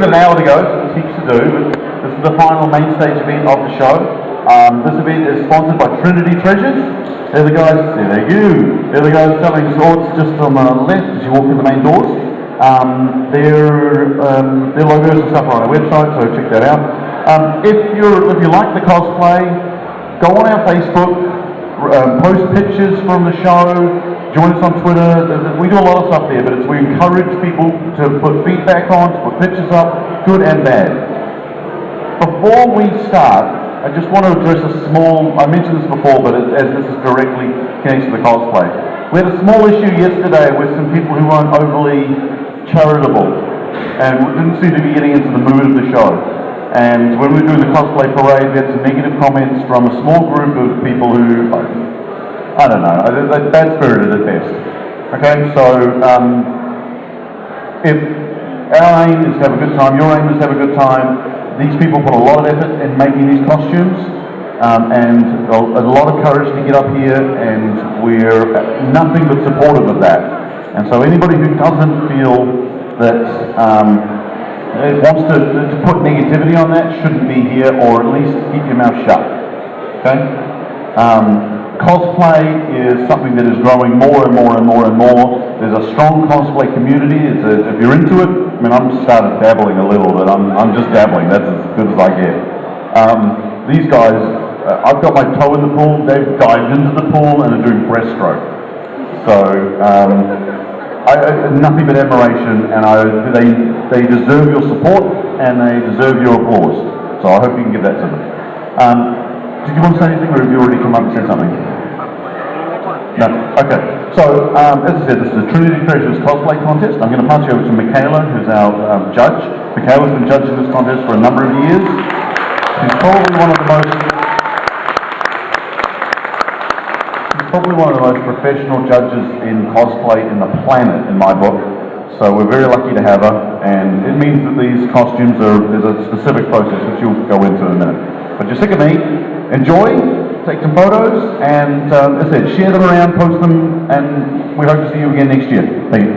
An hour to go, so there's heaps to do, but this is the final main stage event of the show. This event is sponsored by Trinity Treasures. They're the guys, they're the guys selling swords just on the left as you walk in the main doors. Their logos and stuff are on our website, so check that out. If you like the cosplay, go on our Facebook, post pictures from the show, join us on Twitter. We do a lot of stuff there, but we encourage people to put feedback on, to put pictures up, good and bad. Before we start, I just want to address a small, I mentioned this before, but as this is directly connected to the cosplay. We had a small issue yesterday with some people who weren't overly charitable and didn't seem to be getting into the mood of the show. And when we were doing the cosplay parade, we had some negative comments from a small group of people who, I don't know, they're bad-spirited at best. Okay, so if our aim is to have a good time, your aim is to have a good time, these people put a lot of effort in making these costumes and a lot of courage to get up here, and we're nothing but supportive of that. And so anybody who doesn't feel that wants to put negativity on that shouldn't be here, or at least keep your mouth shut. Okay? Cosplay is something that is growing more and more and more and more. There's a strong cosplay community. If you're into it, I mean, I'm started dabbling a little, but I'm just dabbling. That's as good as I get. These guys, I've got my toe in the pool. They've dived into the pool and are doing breaststroke. So nothing but admiration, and they deserve your support and they deserve your applause. So I hope you can give that to them. Did you want to say anything, or have you already come up and said something? No? Okay. So, as I said, this is the Trinity Treasures Cosplay Contest. I'm going to pass you over to Michaela, who's our judge. Michaela's been judging this contest for a number of years. She's probably one of the most professional judges in cosplay in the planet, in my book. So we're very lucky to have her, and it means that these costumes there's a specific process which you'll go into in a minute. But you're sick of me. Enjoy, take some photos, and as I said, share them around, post them, and we hope to see you again next year. Thank you.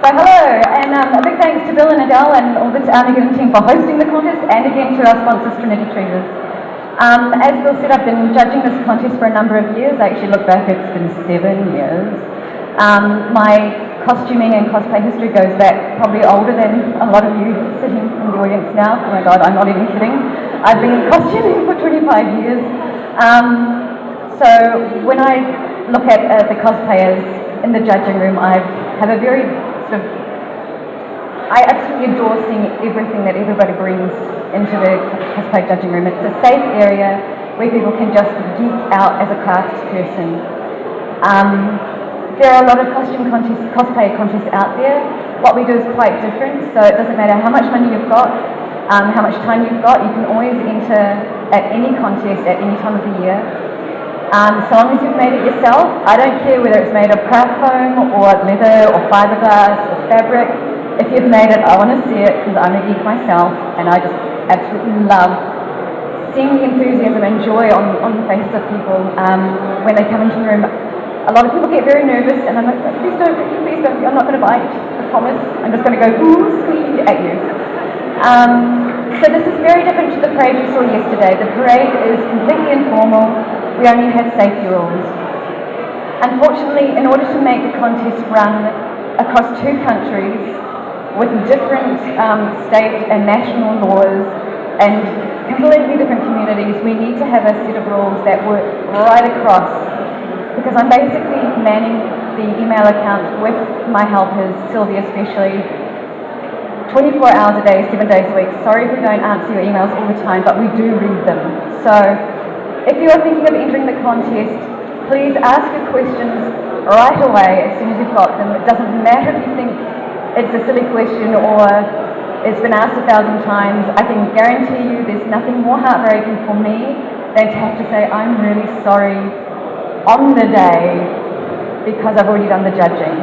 So hello, and a big thanks to Bill and Adele and all the Armageddon team for hosting the contest, and again to our sponsors, Trinity Treasures. As Bill said, I've been judging this contest for a number of years. I actually look back, it's been 7 years. My costuming and cosplay history goes back probably older than a lot of you sitting in the audience now. Oh my god, I'm not even kidding. I've been costuming for 25 years. So when I look at the cosplayers in the judging room, I have a very I absolutely adore seeing everything that everybody brings into the cosplay judging room. It's a safe area where people can just geek out as a craftsperson. There are a lot of cosplay contests out there. What we do is quite different, so it doesn't matter how much money you've got, how much time you've got, you can always enter at any contest at any time of the year. So long as you've made it yourself, I don't care whether it's made of craft foam or leather or fiberglass or fabric. If you've made it, I want to see it because I'm a geek myself, and I just absolutely love seeing the enthusiasm and joy on the faces of people when they come into the room. A lot of people get very nervous, and I'm like, please don't, I'm not going to bite, I promise. I'm just going to go, ooh, squee at you. So this is very different to the parade you saw yesterday. The parade is completely informal. We only have safety rules. Unfortunately, in order to make the contest run across 2 countries with different state and national laws and completely different communities, we need to have a set of rules that work right across. Because I'm basically manning the email account with my helpers, Sylvia especially, 24 hours a day, 7 days a week. Sorry if we don't answer your emails all the time, but we do read them. So if you are thinking of entering the contest, please ask your questions right away as soon as you've got them. It doesn't matter if you think it's a silly question or it's been asked 1,000 times. I can guarantee you there's nothing more heartbreaking for me than to have to say, I'm really sorry on the day because I've already done the judging.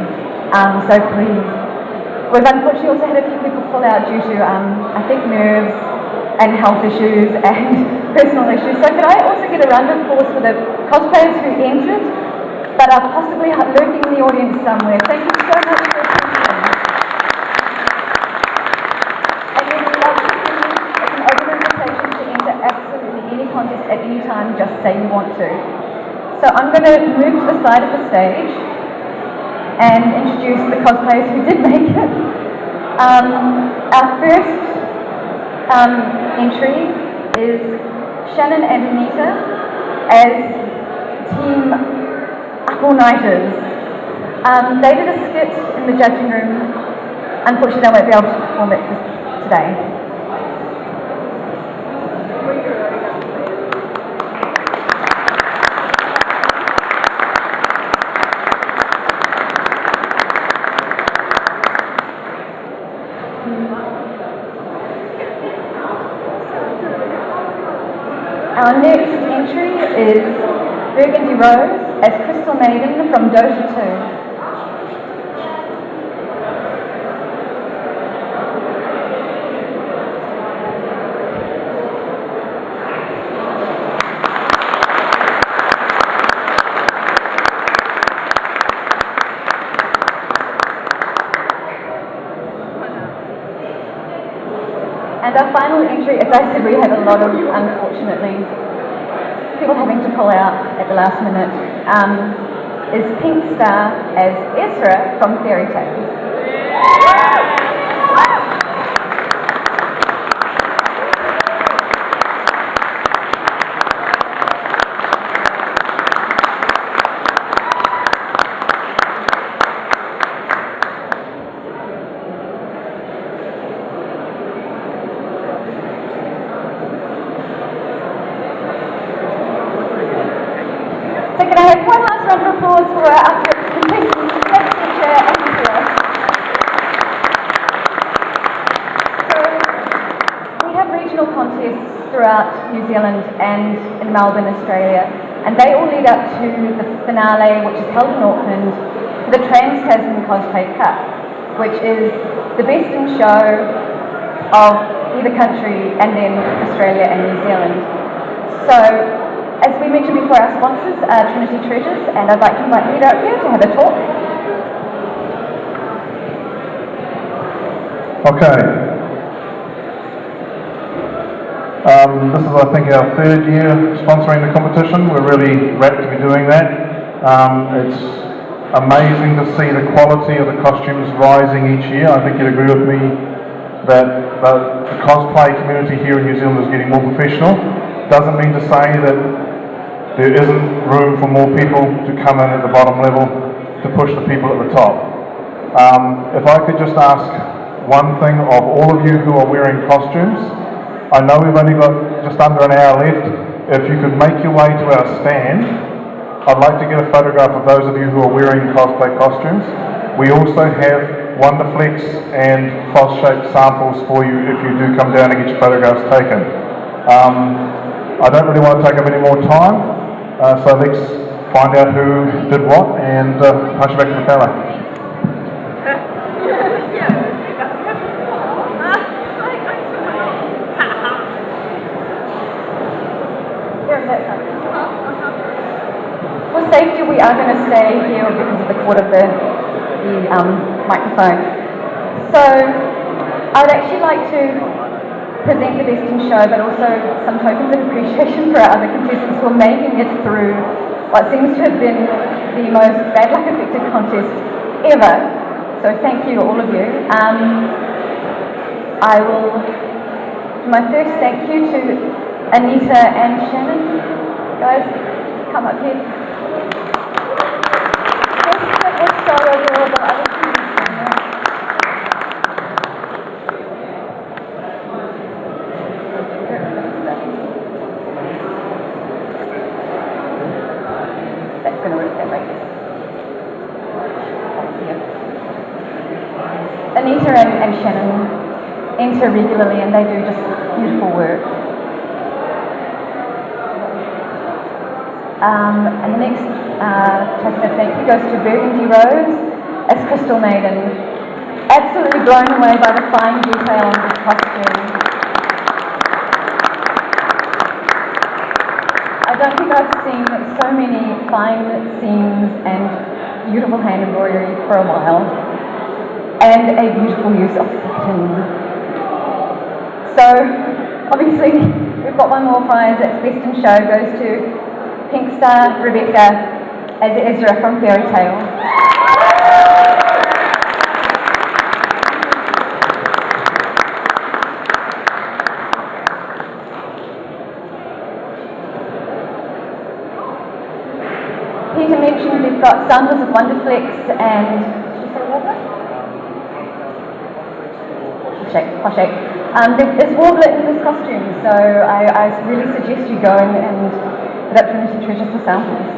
So please. We've unfortunately also had a few people pull out due to, I think, nerves and health issues and personal issues. So could I also get a round of applause for the cosplayers who entered but are possibly lurking in the audience somewhere? Thank you so much for your attention. say you want to. So I'm going to move to the side of the stage and introduce the cosplayers who did make it. Our first entry is Shannon and Anita as Team All-Nighters. They did a skit in the judging room. Unfortunately, they won't be able to perform it today. Our next entry is Burgundy Rose as Crystal Maiden from Dota 2. And our final entry, as I said, we had a lot of, unfortunately, people having to pull out at the last minute, is Pink Star as Ezra from Fairy Tales. So can I have one last round of applause for our contestants, Head Teacher and Nicola. So we have regional contests throughout New Zealand and in Melbourne, Australia, and they all lead up to the finale, which is held in Auckland, for the Trans-Tasman Cosplay Cup, which is the best in show of either country and then Australia and New Zealand. So, as we mentioned before, our sponsors are Trinity Treasures, and I'd like to invite Rita up here to have a talk. Okay. This is, I think, our third year sponsoring the competition. We're really rapt to be doing that. It's amazing to see the quality of the costumes rising each year. I think you'd agree with me that the cosplay community here in New Zealand is getting more professional. Doesn't mean to say that there isn't room for more people to come in at the bottom level to push the people at the top. If I could just ask one thing of all of you who are wearing costumes, I know we've only got just under an hour left. If you could make your way to our stand, I'd like to get a photograph of those of you who are wearing cosplay costumes. We also have Wonderflex and false-shaped samples for you if you do come down and get your photographs taken. I don't really want to take up any more time. So let's find out who did what and pass you back to the fella. For safety, we are going to stay here because of the cord of the microphone. So I would actually like to present the best in show, but also some tokens of appreciation for our other contestants who are making it through what seems to have been the most bad luck affected contest ever. So thank you, all of you. I will do my first thank you to Anita and Shannon. Guys, come up here. This is so adorable. I wish you could stand there. That's going to work that way. Anita and Shannon enter regularly and they do just beautiful work. And the next token of thank you goes to Burgundy Rose as Crystal Maiden. Absolutely blown away by the fine detail of this costume. I don't think I've seen so many fine seams and beautiful hand embroidery for a while. And a beautiful use of satin. So, obviously, we've got one more prize that's Best in Show, goes to Pink Star, Rebecca, as Ezra from Fairy Tale. Peter mentioned we've got samples of Wonderflex and, did you say Warbler? Poshake. There's Warbler in this costume, so I really suggest you go and put up Trinity Treasures for samples.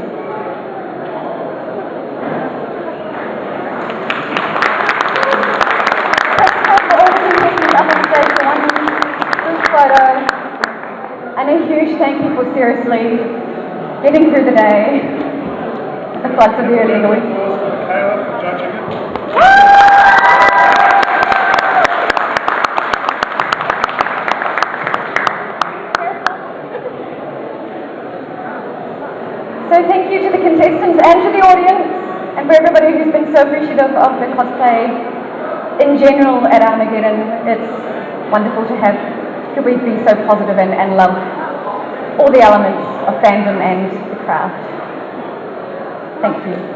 For all the contestants up on stage for one group photo, and a huge thank you for seriously getting through the day. The floods of the early in the week. Kayla for judging it. So thank you to the contestants and to the audience, and for everybody who's been so appreciative of the cosplay in general at Armageddon. It's wonderful to have QP be so positive and love all the elements of fandom and the craft. Thank you.